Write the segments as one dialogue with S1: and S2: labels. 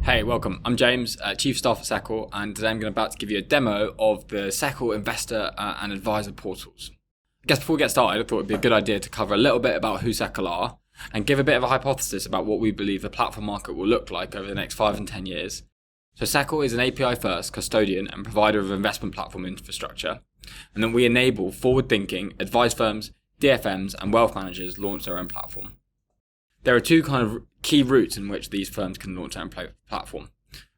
S1: Hey, welcome. I'm James, Chief Staff at Seccl, and today I'm about to give you a demo of the Seccl Investor and Advisor portals. I guess before we get started, I thought it'd be a good idea to cover a little bit about who Seccl are and give a bit of a hypothesis about what we believe the platform market will look like over the next 5 and 10 years. So Seccl is an API-first custodian and provider of investment platform infrastructure, and then we enable forward-thinking advice firms, DFMs, and wealth managers launch their own platform. There are two kind of key routes in which these firms can launch their own platform.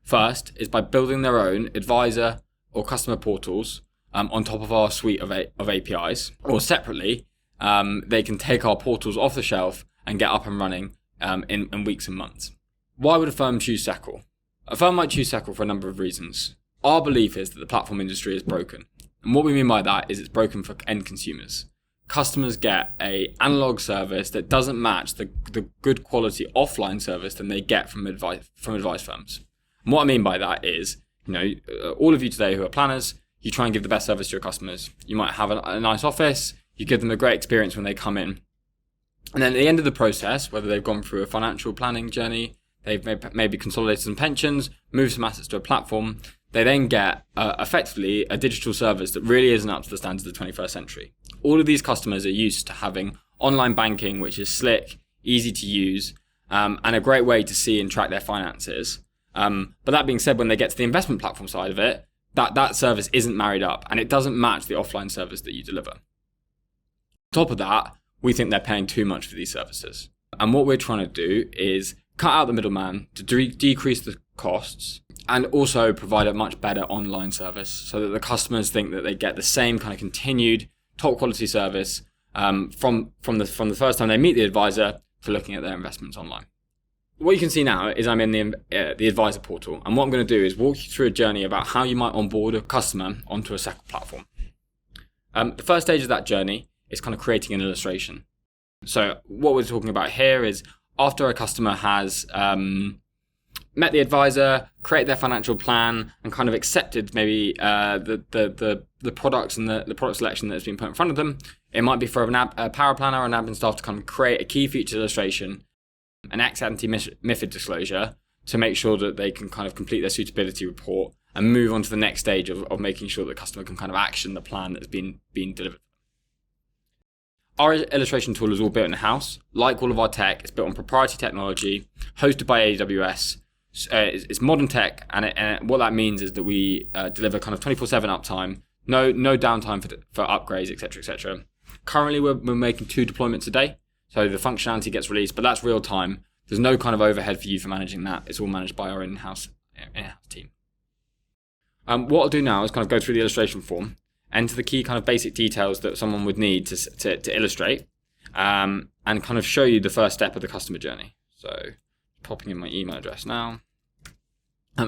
S1: First is by building their own advisor or customer portals on top of our suite of APIs, or separately, they can take our portals off the shelf and get up and running in weeks and months. Why would a firm choose Seccl? A firm might choose Seccl for a number of reasons. Our belief is that the platform industry is broken. And what we mean by that is it's broken for end consumers. Customers get an analog service that doesn't match the good quality offline service that they get from advice firms. And what I mean by that is, all of you today who are planners, you try and give the best service to your customers. You might have a nice office, you give them a great experience when they come in. And then at the end of the process, whether they've gone through a financial planning journey, they've maybe consolidated some pensions, moved some assets to a platform, they then get effectively a digital service that really isn't up to the standards of the 21st century. All of these customers are used to having online banking, which is slick, easy to use, and a great way to see and track their finances. But that being said, when they get to the investment platform side of it, that service isn't married up and it doesn't match the offline service that you deliver. On top of that, we think they're paying too much for these services. And what we're trying to do is cut out the middleman to decrease the costs and also provide a much better online service so that the customers think that they get the same kind of continued top quality service from the first time they meet the advisor to looking at their investments online. What you can see now is I'm in the advisor portal, and what I'm going to do is walk you through a journey about how you might onboard a customer onto a Seccl platform. The first stage of that journey is kind of creating an illustration. So what we're talking about here is after a customer has met the advisor, create their financial plan, and kind of accepted maybe the products and the product selection that's been put in front of them. It might be for a power planner or an admin staff to kind of create a key feature illustration, an ex-ante MiFID disclosure to make sure that they can kind of complete their suitability report and move on to the next stage of making sure that the customer can kind of action the plan that's been delivered. Our illustration tool is all built in-house. Like all of our tech, it's built on proprietary technology, hosted by AWS. It's modern tech, and what that means is that we deliver kind of 24/7 uptime, no downtime for upgrades, etc., etc. Currently, we're making 2 deployments a day, so the functionality gets released, but that's real time. There's no kind of overhead for you for managing that. It's all managed by our in-house team. What I'll do now is kind of go through the illustration form, enter the key kind of basic details that someone would need to illustrate, and kind of show you the first step of the customer journey. So, popping in my email address now.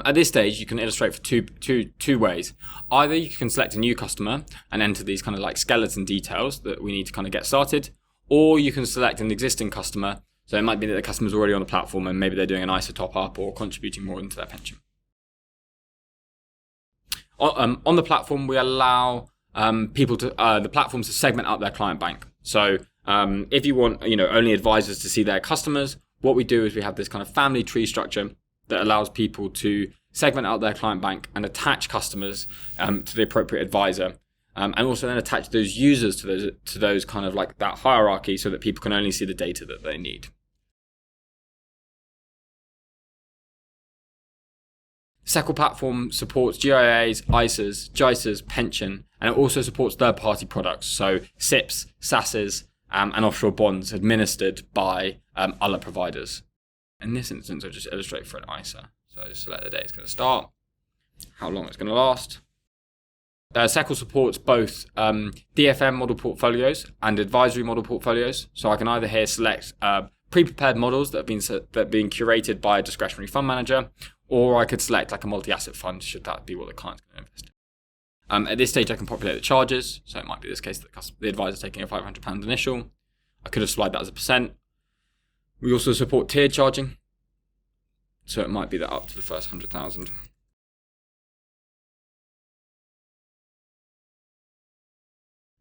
S1: At this stage, you can illustrate for two ways. Either you can select a new customer and enter these kind of like skeleton details that we need to kind of get started, or you can select an existing customer. So it might be that the customer's already on the platform and maybe they're doing an ISA top up or contributing more into their pension. On the platform, we allow the platforms to segment out their client bank. So if you want, only advisors to see their customers, what we do is we have this kind of family tree structure that allows people to segment out their client bank and attach customers to the appropriate advisor, and also then attach those users to those kind of like that hierarchy so that people can only see the data that they need. Seccl platform supports GIAs, ISAs, JISAs, pension, and it also supports third-party products, so SIPs, SASs, and offshore bonds administered by other providers. In this instance, I'll just illustrate for an ISA. So select the date it's going to start, how long it's going to last. Seccl supports both DFM model portfolios and advisory model portfolios. So I can either here select pre-prepared models that have been curated by a discretionary fund manager, or I could select like a multi-asset fund should that be what the client's going to invest in. At this stage, I can populate the charges. So it might be this case that the advisor's taking a £500 initial. I could have supplied that as a percent. We also support tiered charging. So it might be that up to the first 100,000.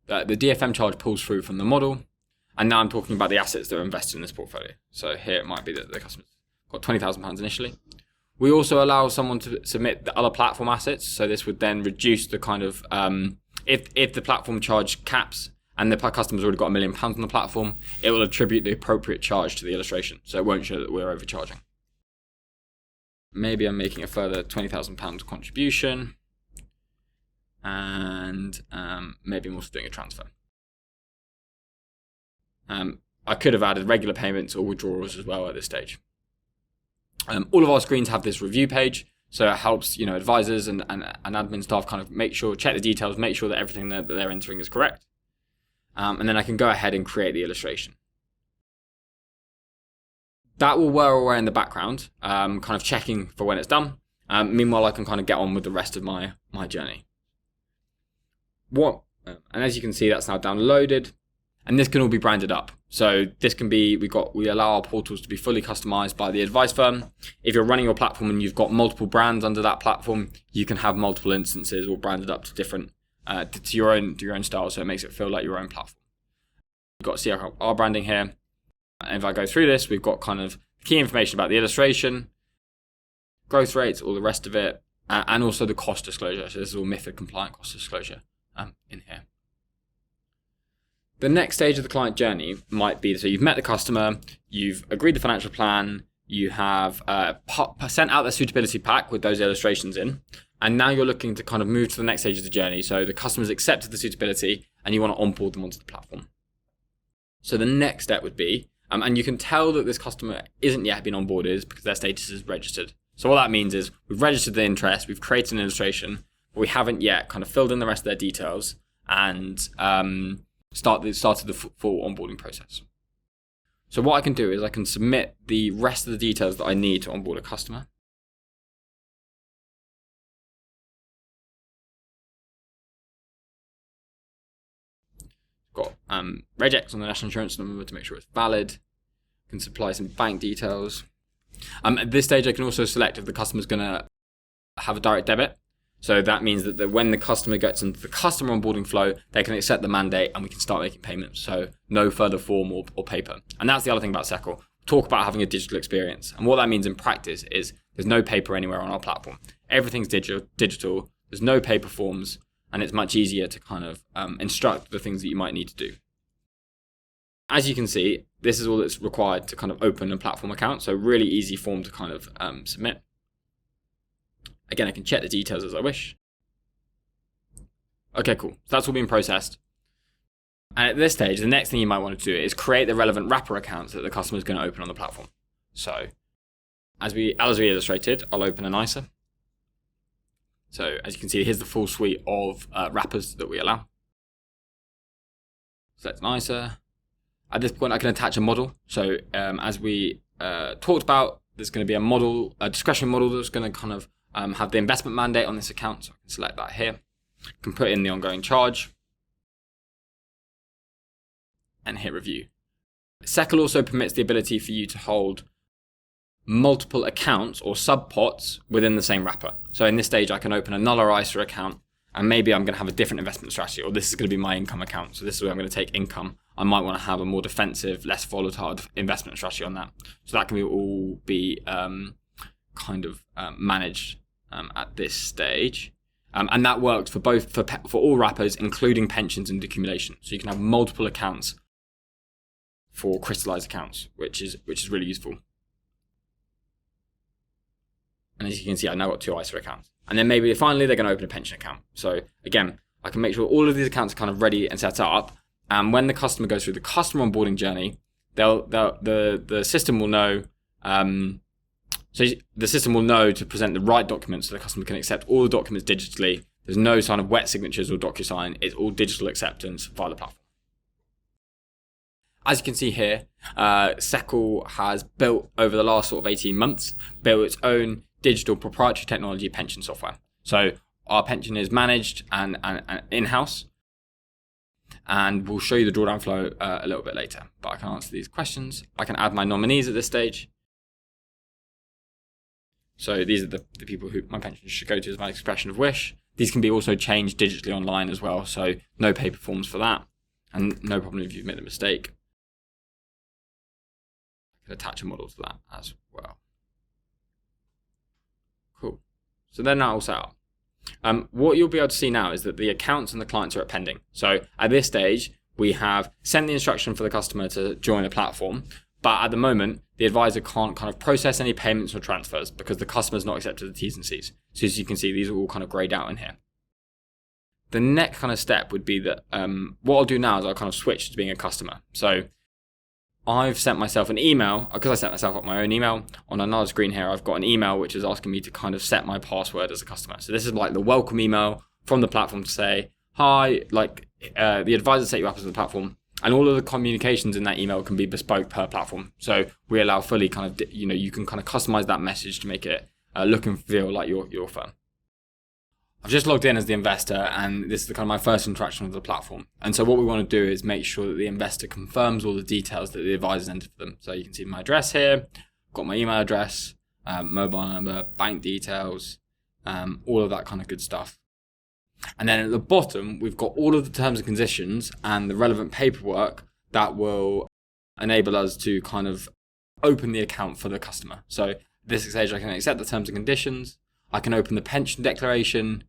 S1: The DFM charge pulls through from the model. And now I'm talking about the assets that are invested in this portfolio. So here it might be that the customer's got £20,000 initially. We also allow someone to submit the other platform assets. So this would then reduce the kind of, if the platform charge caps and the customer's already got £1 million on the platform, it will attribute the appropriate charge to the illustration. So it won't show that we're overcharging. Maybe I'm making a further £20,000 contribution. And maybe I'm also doing a transfer. I could have added regular payments or withdrawals as well at this stage. All of our screens have this review page, so it helps advisors and admin staff kind of check the details, make sure that everything that they're entering is correct, and then I can go ahead and create the illustration. That will whir away in the background, kind of checking for when it's done. Meanwhile, I can kind of get on with the rest of my journey. And as you can see, that's now downloaded. And this can all be branded up. So this can be, we allow our portals to be fully customized by the advice firm. If you're running your platform and you've got multiple brands under that platform, you can have multiple instances all branded up to different, to your own style. So it makes it feel like your own platform. We've got our branding here. And if I go through this, we've got kind of key information about the illustration, growth rates, all the rest of it, and also the cost disclosure. So this is all MiFID compliant cost disclosure in here. The next stage of the client journey might be, so you've met the customer, you've agreed the financial plan, you have sent out the suitability pack with those illustrations in, and now you're looking to kind of move to the next stage of the journey. So the customer's accepted the suitability and you want to onboard them onto the platform. So the next step would be, and you can tell that this customer isn't yet been onboarded because their status is registered. So what that means is we've registered the interest, we've created an illustration, but we haven't yet kind of filled in the rest of their details and started the full onboarding process. So what I can do is I can submit the rest of the details that I need to onboard a customer. Got regex on the national insurance number to make sure it's valid. I can supply some bank details. At this stage, I can also select if the customer's going to have a direct debit. So that means that when the customer gets into the customer onboarding flow, they can accept the mandate and we can start making payments. So no further form or paper. And that's the other thing about Seccl. Talk about having a digital experience. And what that means in practice is there's no paper anywhere on our platform. Everything's digital. There's no paper forms. And it's much easier to kind of instruct the things that you might need to do. As you can see, this is all that's required to kind of open a platform account. So really easy form to kind of submit. Again, I can check the details as I wish. Okay, cool. So that's all being processed. And at this stage, the next thing you might want to do is create the relevant wrapper accounts that the customer is going to open on the platform. So as we illustrated, I'll open an ISA. So as you can see, here's the full suite of wrappers that we allow. Select an ISA. At this point, I can attach a model. So as we talked about, there's going to be a discretionary model that's going to kind of have the investment mandate on this account. So I can select that here. I can put in the ongoing charge and hit review. Seccl also permits the ability for you to hold multiple accounts or sub-pots within the same wrapper. So in this stage, I can open another ISA account and maybe I'm going to have a different investment strategy, or this is going to be my income account. So this is where I'm going to take income. I might want to have a more defensive, less volatile investment strategy on that. So that can all be managed at this stage. And that works for both for all wrappers, including pensions and accumulation. So you can have multiple accounts for crystallized accounts, which is really useful. And as you can see, I've now got 2 ISA accounts. And then maybe finally they're going to open a pension account. So again, I can make sure all of these accounts are kind of ready and set up. And when the customer goes through the customer onboarding journey, the system will know. So the system will know to present the right documents so the customer can accept all the documents digitally. There's no sign of wet signatures or DocuSign. It's all digital acceptance via the platform. As you can see here, Seccl has built over the last sort of 18 months, built its own digital proprietary technology pension software. So our pension is managed and in-house. And we'll show you the drawdown flow a little bit later. But I can answer these questions. I can add my nominees at this stage. So these are the people who my pension should go to as my expression of wish. These can be also changed digitally online as well. So no paper forms for that. And no problem if you've made a mistake. I can attach a model to that as well. So they're now all set up. What you'll be able to see now is that the accounts and the clients are at pending. So at this stage, we have sent the instruction for the customer to join the platform, but at the moment, the advisor can't kind of process any payments or transfers because the customer's not accepted the T's and C's. So as you can see, these are all kind of grayed out in here. The next kind of step would be that what I'll do now is I'll kind of switch to being a customer. So I've sent myself an email, because I set myself up my own email. On another screen here, I've got an email which is asking me to kind of set my password as a customer. So this is like the welcome email from the platform to say, hi, the advisor set you up as the platform. And all of the communications in that email can be bespoke per platform. So we allow fully kind of, you can kind of customize that message to make it look and feel like your firm. I've just logged in as the investor, and this is kind of my first interaction with the platform. And so what we want to do is make sure that the investor confirms all the details that the advisor's entered for them. So you can see my address here, got my email address, mobile number, bank details, all of that kind of good stuff. And then at the bottom, we've got all of the terms and conditions and the relevant paperwork that will enable us to kind of open the account for the customer. So at this stage, I can accept the terms and conditions. I can open the pension declaration,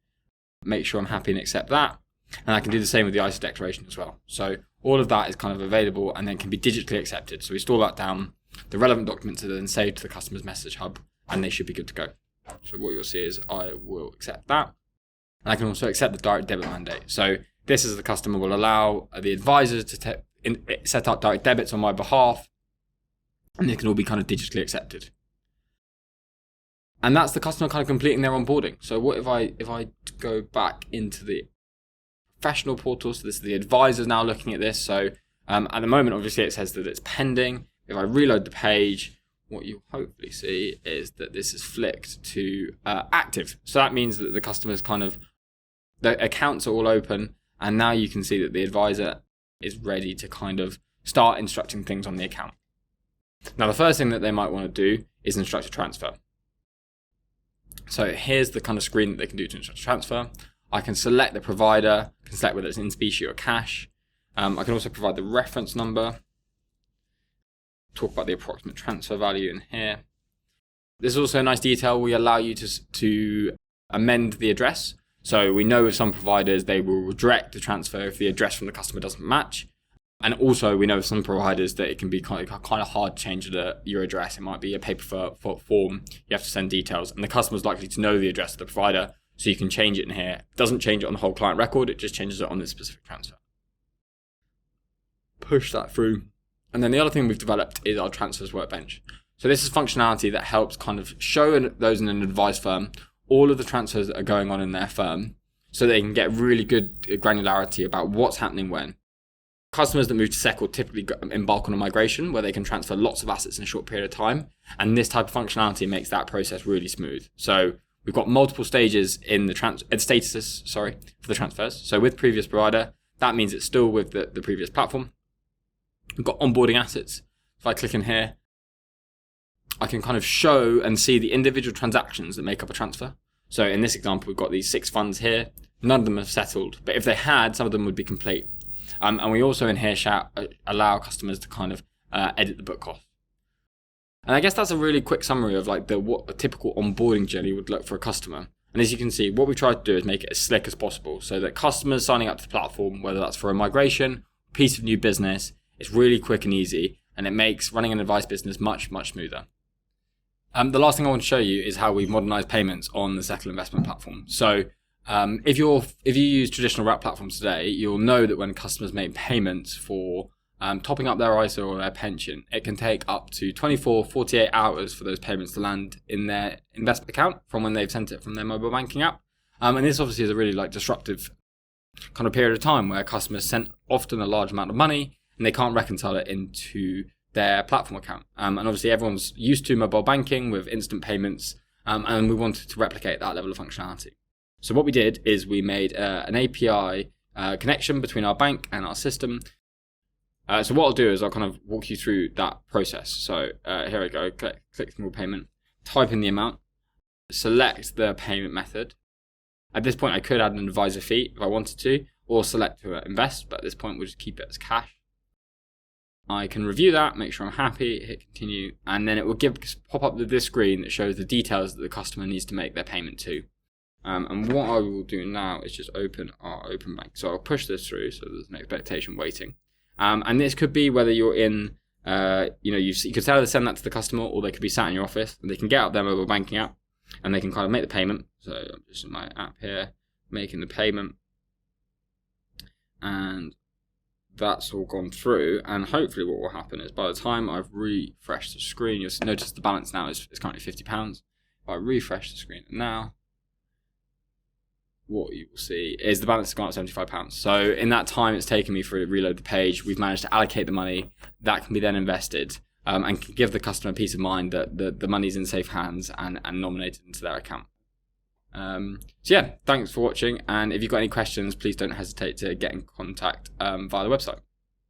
S1: make sure I'm happy and accept that. And I can do the same with the ISA declaration as well. So all of that is kind of available and then can be digitally accepted. So we store that down. The relevant documents are then saved to the customer's message hub, and they should be good to go. So what you'll see is I will accept that. And I can also accept the direct debit mandate. So this is the customer will allow the advisor to set up direct debits on my behalf, and they can all be kind of digitally accepted. And that's the customer kind of completing their onboarding. So what if I go back into the professional portal? So this is the advisors now looking at this. So at the moment, obviously it says that it's pending. If I reload the page, what you'll hopefully see is that this is flicked to active. So that means that the customer's kind of, the accounts are all open. And now you can see that the advisor is ready to kind of start instructing things on the account. Now, the first thing that they might want to do is instruct a transfer. So here's the kind of screen that they can do to instruct a transfer. I can select the provider, can select whether it's in specie or cash. I can also provide the reference number, talk about the approximate transfer value in here. There's also a nice detail. We allow you to amend the address. So we know with some providers, they will reject the transfer if the address from the customer doesn't match. And also we know with some providers that it can be kind of hard to change your address. It might be a paper form. You have to send details, and the customer's likely to know the address of the provider, so you can change it in here. It doesn't change it on the whole client record. It just changes it on this specific transfer. Push that through. And then the other thing we've developed is our transfers workbench. So this is functionality that helps kind of show those in an advised firm all of the transfers that are going on in their firm, so they can get really good granularity about what's happening when. Customers that move to Seccl typically embark on a migration where they can transfer lots of assets in a short period of time. And this type of functionality makes that process really smooth. So we've got multiple stages in the statuses, for the transfers. So with previous provider, that means it's still with the previous platform. We've got onboarding assets. If I click in here, I can kind of show and see the individual transactions that make up a transfer. So in this example, we've got these 6 funds here. None of them have settled, but if they had, some of them would be complete. And we also in here allow customers to kind of edit the book cost. And I guess that's a really quick summary of like what a typical onboarding journey would look for a customer. And as you can see, what we try to do is make it as slick as possible so that customers signing up to the platform, whether that's for a migration, piece of new business, it's really quick and easy, and it makes running an advice business much, much smoother. The last thing I want to show you is how we modernize payments on the Seccl investment platform. So if you use traditional wrap platforms today, you'll know that when customers make payments for topping up their ISA or their pension, it can take up to 24, 48 hours for those payments to land in their investment account from when they've sent it from their mobile banking app. And this obviously is a really disruptive kind of period of time where customers sent often a large amount of money and they can't reconcile it into their platform account. And obviously everyone's used to mobile banking with instant payments, and we wanted to replicate that level of functionality. So what we did is we made an API connection between our bank and our system. So what I'll do is I'll kind of walk you through that process. So here we go, click single payment, type in the amount, select the payment method. At this point I could add an advisor fee if I wanted to, or select to invest, but at this point we'll just keep it as cash. I can review that, make sure I'm happy, hit continue, and then it will pop up this screen that shows the details that the customer needs to make their payment to. And what I will do now is just open our open bank. So I'll push this through so there's an expectation waiting. And this could be whether you're in, you could send that to the customer, or they could be sat in your office and they can get out their mobile banking app and they can kind of make the payment. So I'm just in my app here, making the payment. And that's all gone through, and hopefully what will happen is by the time I've refreshed the screen, you'll notice the balance now is currently £50. If I refresh the screen now, what you will see is the balance has gone up £75. So in that time it's taken me for it to reload the page, we've managed to allocate the money that can be then invested, and can give the customer peace of mind that the money's in safe hands and nominated into their account. So yeah, thanks for watching, and if you've got any questions, please don't hesitate to get in contact via the website.